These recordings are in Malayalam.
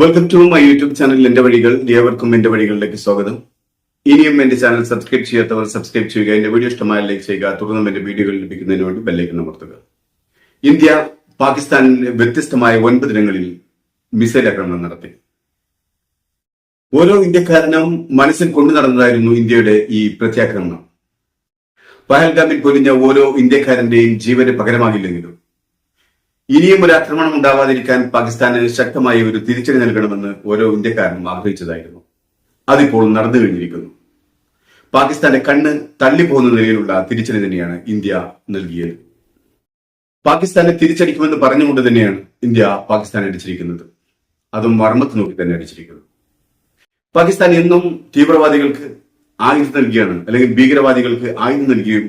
Welcome to my YouTube channel എന്റെ വഴികൾ. ഏവർക്കും എന്റെ വഴികളിലേക്ക് സ്വാഗതം. ഇനിയും എന്റെ ചാനൽ സബ്സ്ക്രൈബ് ചെയ്യാത്തവർ സബ്സ്ക്രൈബ് ചെയ്യുക. എന്റെ വീഡിയോ ഇഷ്ടമായ ലൈക്ക് ചെയ്യുക. തുടർന്നും എന്റെ വീഡിയോകൾ ലഭിക്കുന്നതിന് വേണ്ടി ബെല്ലൈക്കൺ അമർത്തുക. ഇന്ത്യ പാകിസ്ഥാനിൽ വ്യത്യസ്തമായ 9 ഇടങ്ങളിൽ മിസൈൽ ആക്രമണം നടത്തി. ഓരോ ഇന്ത്യക്കാരനും മനസ്സിൽ കൊണ്ടു നടന്നതായിരുന്നു ഇന്ത്യയുടെ ഈ പ്രത്യാക്രമണം. പഹൽഗാമിൽ പൊലിഞ്ഞ ഓരോ ഇന്ത്യക്കാരന്റെയും ജീവന് പകരമാകില്ലെങ്കിലും ഇനിയും ഒരു ആക്രമണം ഉണ്ടാവാതിരിക്കാൻ പാകിസ്ഥാന് ശക്തമായ ഒരു തിരിച്ചടി നൽകണമെന്ന് ഓരോ ഇന്ത്യക്കാരനും ആഗ്രഹിച്ചതായിരുന്നു. അതിപ്പോൾ നടന്നു കഴിഞ്ഞിരിക്കുന്നു. പാകിസ്ഥാന്റെ കണ്ണ് തള്ളിപ്പോകുന്ന നിലയിലുള്ള തിരിച്ചടി തന്നെയാണ് ഇന്ത്യ നൽകിയത്. പാകിസ്ഥാനെ തിരിച്ചടിക്കുമെന്ന് പറഞ്ഞുകൊണ്ട് തന്നെയാണ് ഇന്ത്യ പാകിസ്ഥാനെ അടിച്ചിരിക്കുന്നത്. അതും മർമ്മത്ത് നോക്കി തന്നെ അടിച്ചിരിക്കുന്നത്. പാകിസ്ഥാൻ എന്നും തീവ്രവാദികൾക്ക് ആയുധം നൽകിയാണ്, അല്ലെങ്കിൽ ഭീകരവാദികൾക്ക് ആയുധം നൽകിയും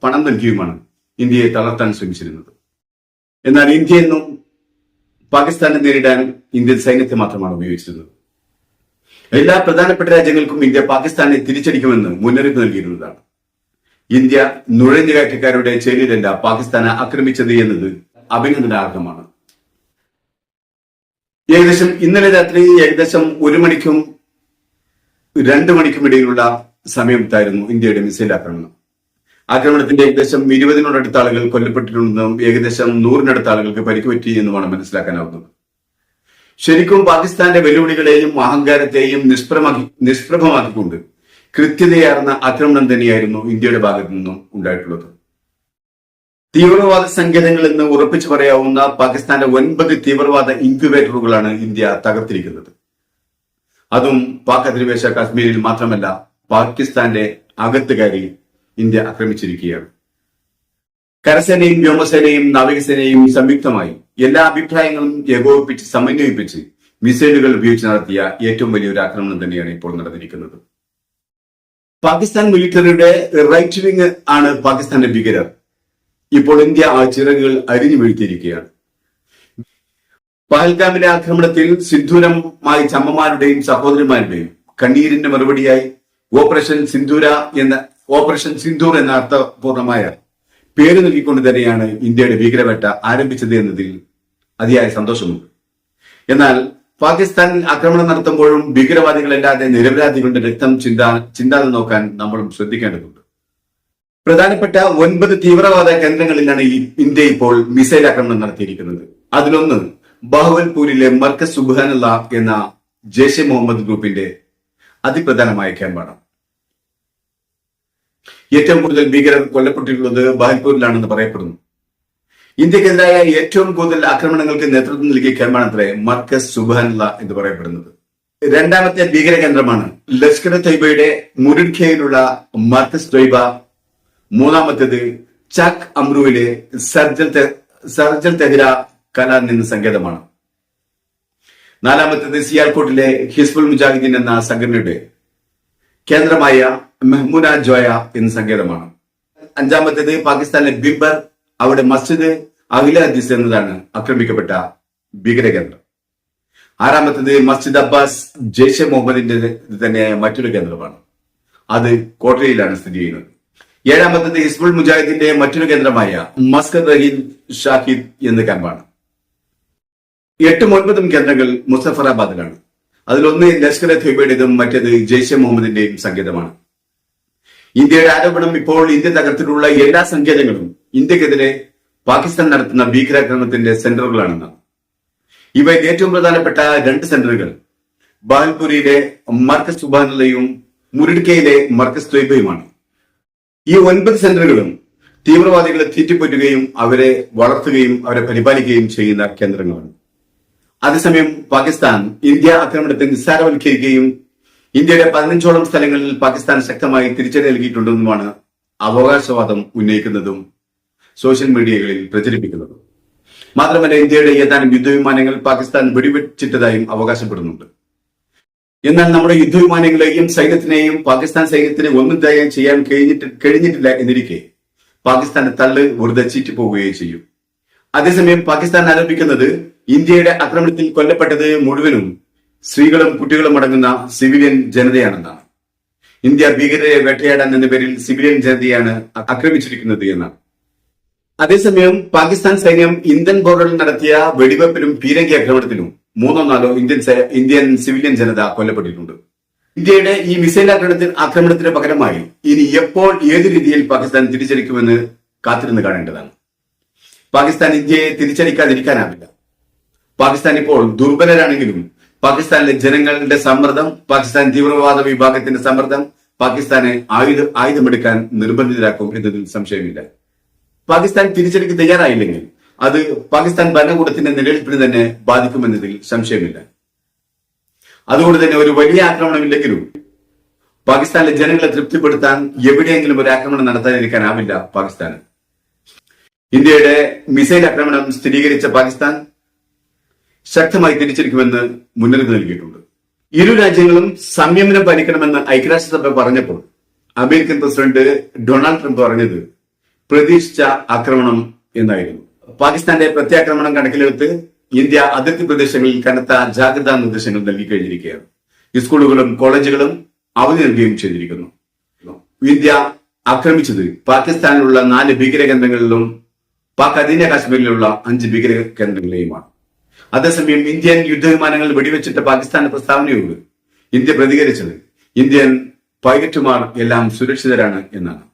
പണം നൽകിയുമാണ് ഇന്ത്യയെ തളർത്താൻ ശ്രമിച്ചിരുന്നത്. എന്നാൽ ഇന്ത്യ എന്നും പാകിസ്ഥാനെ നേരിടാൻ ഇന്ത്യൻ സൈന്യത്തെ മാത്രമാണ് ഉപയോഗിച്ചിരുന്നത്. എല്ലാ പ്രധാനപ്പെട്ട രാജ്യങ്ങൾക്കും ഇന്ത്യ പാകിസ്ഥാനെ തിരിച്ചടിക്കുമെന്ന് മുന്നറിയിപ്പ് നൽകിയിരുന്നതാണ്. ഇന്ത്യ നുഴഞ്ഞുകയറ്റക്കാരുടെ ചേരിയിലല്ല പാകിസ്ഥാനെ ആക്രമിച്ചത് എന്നത് അഭിനന്ദനാർഹമാണ്. ഇന്നലെ രാത്രി 1 മണിക്കും 2 മണിക്കും ഇടയിലുള്ള സമയത്തായിരുന്നു ഇന്ത്യയുടെ മിസൈൽ ആക്രമണം. ആക്രമണത്തിന്റെ ഏകദേശം 20-നോടടുത്ത ആളുകൾ കൊല്ലപ്പെട്ടിട്ടുണ്ടെന്നും ഏകദേശം 100-നടുത്ത ആളുകൾക്ക് പരിക്കുപറ്റി എന്നുമാണ് മനസ്സിലാക്കാനാവുന്നത്. ശരിക്കും പാകിസ്ഥാന്റെ വെല്ലുവിളികളെയും അഹങ്കാരത്തെയും നിഷ്പ്രഭമാക്കിക്കൊണ്ട് കൃത്യതയാർന്ന ആക്രമണം തന്നെയായിരുന്നു ഇന്ത്യയുടെ ഭാഗത്തു നിന്നും ഉണ്ടായിട്ടുള്ളത്. തീവ്രവാദ സങ്കേതങ്ങൾ എന്ന് ഉറപ്പിച്ചു പറയാവുന്ന പാകിസ്ഥാന്റെ 9 തീവ്രവാദ ഇൻക്യുബേറ്ററുകളാണ് ഇന്ത്യ തകർത്തിരിക്കുന്നത്. അതും പാക് അധിനിവേശ കാശ്മീരിൽ മാത്രമല്ല, പാകിസ്ഥാന്റെ അകത്ത് കയറി ഇന്ത്യ ആക്രമിച്ചിരിക്കുകയാണ്. കരസേനയും വ്യോമസേനയും നാവികസേനയും സംയുക്തമായി എല്ലാ അഭിപ്രായങ്ങളും ഏകോപിപ്പിച്ച് സമന്വയിപ്പിച്ച് മിസൈലുകൾ ഉപയോഗിച്ച് നടത്തിയ ഏറ്റവും വലിയൊരു ആക്രമണം തന്നെയാണ് ഇപ്പോൾ നടന്നിരിക്കുന്നത്. പാകിസ്ഥാൻ മിലിറ്ററിയുടെ റൈറ്റ് വിങ് ആണ് പാകിസ്ഥാന്റെ ഭീകരർ. ഇപ്പോൾ ഇന്ത്യ ആ ചിറകുകൾ അരിഞ്ഞു വീഴ്ത്തിയിരിക്കുകയാണ്. പഹൽഗാമിലെ ആക്രമണത്തിൽ സിന്ദൂരമായി അമ്മമാരുടെയും സഹോദരിമാരുടെയും കണ്ണീരിന്റെ മറുപടിയായി ഓപ്പറേഷൻ സിന്ദൂർ എന്ന അർത്ഥപൂർണമായ പേര് നൽകിക്കൊണ്ട് തന്നെയാണ് ഇന്ത്യയുടെ ഭീകരവേട്ട ആരംഭിച്ചത് എന്നതിൽ അതിയായ സന്തോഷമുണ്ട്. എന്നാൽ പാകിസ്ഥാൻ ആക്രമണം നടത്തുമ്പോഴും ഭീകരവാദികളല്ലാതെ നിരപരാധികളുടെ രക്തം ചിന്താതെ നോക്കാൻ നമ്മളും ശ്രദ്ധിക്കേണ്ടതുണ്ട്. പ്രധാനപ്പെട്ട 9 തീവ്രവാദ കേന്ദ്രങ്ങളിലാണ് ഇന്ത്യ ഇപ്പോൾ മിസൈൽ ആക്രമണം നടത്തിയിരിക്കുന്നത്. അതിലൊന്ന് ബഹവൽപൂരിലെ മർക്കസ് സുബ്ഹാനല്ല എന്ന ജെയ്ഷെ മുഹമ്മദ് ഗ്രൂപ്പിന്റെ അതിപ്രധാനമായ ക്യാമ്പാണ്. ഏറ്റവും കൂടുതൽ ഭീകരർ കൊല്ലപ്പെട്ടിട്ടുള്ളത് ബഹൽപൂരിലാണെന്ന് പറയപ്പെടുന്നു. ഇന്ത്യക്കെതിരായ ഏറ്റവും കൂടുതൽ ആക്രമണങ്ങൾക്ക് നേതൃത്വം നൽകിയ ക്യാമ്പാണത്രേ മർക്കസ് സുബ്ഹാനല്ല എന്ന് പറയപ്പെടുന്നത്. രണ്ടാമത്തെ ഭീകര കേന്ദ്രമാണ് ലഷ്കർ തൊയ്ബയുടെ മുരിഡ്ഖയിലുള്ള മർക്കസ് തൊയ്ബ. മൂന്നാമത്തേത് ചാക് അമ്രുവിലെ സർജൽ തെഹ്ര കലാൻ എന്ന സങ്കേതമാണ്. നാലാമത്തേത് സിയാൽകോട്ടിലെ ഹിസ്ബുൾ മുജാഹിദ്ദീൻ എന്ന സംഘടനയുടെ കേന്ദ്രമായ മെഹ്മുന ജോയ എന്ന സങ്കേതമാണ്. അഞ്ചാമത്തേത് പാകിസ്ഥാനിലെ ബിംബർ, അവിടെ മസ്ജിദ് അഖില ഹദീസ് എന്നതാണ് ആക്രമിക്കപ്പെട്ട ഭീകരകേന്ദ്രം. ആറാമത്തേത് മസ്ജിദ് അബ്ബാസ് ജെയ്ഷെ മുഹമ്മദിന്റെ തന്നെയായ മറ്റൊരു കേന്ദ്രമാണ്. അത് കോട്ടയിലാണ് സ്ഥിതി ചെയ്യുന്നത്. ഏഴാമത്തേത് ഹിസ്ബുൾ മുജാഹിദിന്റെ മറ്റൊരു കേന്ദ്രമായ മസ്കർ റഹീൽ ഷാഹിദ് എന്ന ക്യാമ്പാണ്. 8ഉം 9ഉം കേന്ദ്രങ്ങൾ മുസഫറാബാദിലാണ്. അതിലൊന്ന് ലഷ്കർ തൊയ്ബയുടേതും മറ്റേത് ജെയ്ഷെ മുഹമ്മദിന്റെയും സങ്കേതമാണ്. ഇന്ത്യയുടെ ആരോപണം ഇപ്പോൾ ഇന്ത്യ തകർത്തിട്ടുള്ള എല്ലാ സങ്കേതങ്ങളും ഇന്ത്യക്കെതിരെ പാകിസ്ഥാൻ നടത്തുന്ന ഭീകരാക്രമണത്തിന്റെ സെന്ററുകളാണെന്നാണ്. ഇവയിൽ ഏറ്റവും പ്രധാനപ്പെട്ട 2 സെന്ററുകൾ ബഹൽപൂരിലെ മർക്കസ് സുബ്ഹാനല്ലയും മുരിഡ്കയിലെ മർക്കസ് തൊയ്ബയുമാണ്. ഈ 9 സെന്ററുകളും തീവ്രവാദികളെ തീറ്റിപ്പൊറ്റുകയും അവരെ വളർത്തുകയും അവരെ പരിപാലിക്കുകയും ചെയ്യുന്ന കേന്ദ്രങ്ങളാണ്. അതേസമയം പാകിസ്ഥാൻ ഇന്ത്യ ആക്രമണത്തെ നിസ്സാരവൽക്കരിക്കുകയും ഇന്ത്യയുടെ 15ഓളം സ്ഥലങ്ങളിൽ പാകിസ്ഥാൻ ശക്തമായി തിരിച്ചടി നൽകിയിട്ടുണ്ടെന്നുമാണ് അവകാശവാദം ഉന്നയിക്കുന്നതും സോഷ്യൽ മീഡിയകളിൽ പ്രചരിപ്പിക്കുന്നതും. മാത്രമല്ല, ഇന്ത്യയുടെ ഏതാനും യുദ്ധവിമാനങ്ങൾ പാകിസ്ഥാൻ വെടിവെച്ചിട്ടതായും അവകാശപ്പെടുന്നുണ്ട്. എന്നാൽ നമ്മുടെ യുദ്ധവിമാനങ്ങളെയും സൈന്യത്തിനെയും പാകിസ്ഥാൻ സൈന്യത്തിന് ഒന്നും ചെയ്യാൻ കഴിഞ്ഞിട്ടില്ല എന്നിരിക്കെ പാകിസ്ഥാന്റെ തള്ള് വെറുതെ ചീറ്റിപ്പോവുകയും ചെയ്യും. അതേസമയം പാകിസ്ഥാൻ ആരോപിക്കുന്നത് ഇന്ത്യയുടെ ആക്രമണത്തിൽ കൊല്ലപ്പെട്ടത് മുഴുവനും സ്ത്രീകളും കുട്ടികളും അടങ്ങുന്ന സിവിലിയൻ ജനതയാണെന്നാണ്. ഇന്ത്യ ഭീകരരെ വേട്ടയാടാൻ എന്ന പേരിൽ സിവിലിയൻ ജനതയാണ് ആക്രമിച്ചിരിക്കുന്നത് എന്നാണ്. അതേസമയം പാകിസ്ഥാൻ സൈന്യം ഇന്ത്യൻ ബോർഡറിൽ നടത്തിയ വെടിവെപ്പിലും പീരങ്കി ആക്രമണത്തിലും മൂന്നോ നാലോ ഇന്ത്യൻ സിവിലിയൻ ജനത കൊല്ലപ്പെട്ടിട്ടുണ്ട്. ഇന്ത്യയുടെ ഈ മിസൈൽ ആക്രമണത്തിന് പകരമായി ഇനി എപ്പോൾ ഏത് രീതിയിൽ പാകിസ്ഥാൻ തിരിച്ചടിക്കുമെന്ന് കാത്തിരുന്ന് കാണേണ്ടതാണ്. പാകിസ്ഥാൻ ഇന്ത്യയെ തിരിച്ചടിക്കാതിരിക്കാനാവില്ല. പാകിസ്ഥാൻ ഇപ്പോൾ ദുർബലരാണെങ്കിലും പാകിസ്ഥാനിലെ ജനങ്ങളുടെ സമ്മർദ്ദം, പാകിസ്ഥാൻ തീവ്രവാദ വിഭാഗത്തിന്റെ സമ്മർദ്ദം പാകിസ്ഥാനെ ആയുധമെടുക്കാൻ നിർബന്ധിതരാക്കും എന്നതിൽ സംശയമില്ല. പാകിസ്ഥാൻ തിരിച്ചടിക്ക് തയ്യാറായില്ലെങ്കിൽ അത് പാകിസ്ഥാൻ ഭരണകൂടത്തിന്റെ നിലനിൽപ്പിന് തന്നെ ബാധിക്കുമെന്നതിൽ സംശയമില്ല. അതുകൊണ്ട് തന്നെ ഒരു വലിയ ആക്രമണമില്ലെങ്കിലും പാകിസ്ഥാനിലെ ജനങ്ങളെ തൃപ്തിപ്പെടുത്താൻ എവിടെയെങ്കിലും ഒരു ആക്രമണം നടത്താതിരിക്കാനാവില്ല പാകിസ്ഥാന്. ഇന്ത്യയുടെ മിസൈൽ ആക്രമണം സ്ഥിരീകരിച്ച പാകിസ്ഥാൻ ശക്തമായി തിരിച്ചടിക്കുമെന്ന് മുന്നറിയിപ്പ് നൽകിയിട്ടുണ്ട്. ഇരു രാജ്യങ്ങളും സംയമനം പാലിക്കണമെന്ന് ഐക്യരാഷ്ട്രസഭ പറഞ്ഞപ്പോൾ അമേരിക്കൻ പ്രസിഡന്റ് ഡൊണാൾഡ് ട്രംപ് പറഞ്ഞത് പ്രതീക്ഷിച്ച ആക്രമണം എന്നായിരുന്നു. പാകിസ്ഥാന്റെ പ്രത്യാക്രമണം കണക്കിലെടുത്ത് ഇന്ത്യ അതിർത്തി പ്രദേശങ്ങളിൽ കനത്ത ജാഗ്രതാ നിർദ്ദേശങ്ങൾ നൽകി കഴിഞ്ഞിരിക്കുകയാണ്. സ്കൂളുകളും കോളേജുകളും അവധി നൽകുകയും ചെയ്തിരിക്കുന്നു. ഇന്ത്യ ആക്രമിച്ചത് പാകിസ്ഥാനിലുള്ള 4 ഭീകര കേന്ദ്രങ്ങളിലും പാക് അധീന കാശ്മീരിലുള്ള 5 ഭീകര കേന്ദ്രങ്ങളെയുമാണ്. അതേസമയം ഇന്ത്യൻ യുദ്ധവിമാനങ്ങൾ വെടിവെച്ചിട്ട പാകിസ്ഥാന്റെ പ്രസ്താവനയോട് ഇന്ത്യ പ്രതികരിച്ചത് ഇന്ത്യൻ പൈലറ്റുമാർ എല്ലാം സുരക്ഷിതരാണ് എന്നാണ്.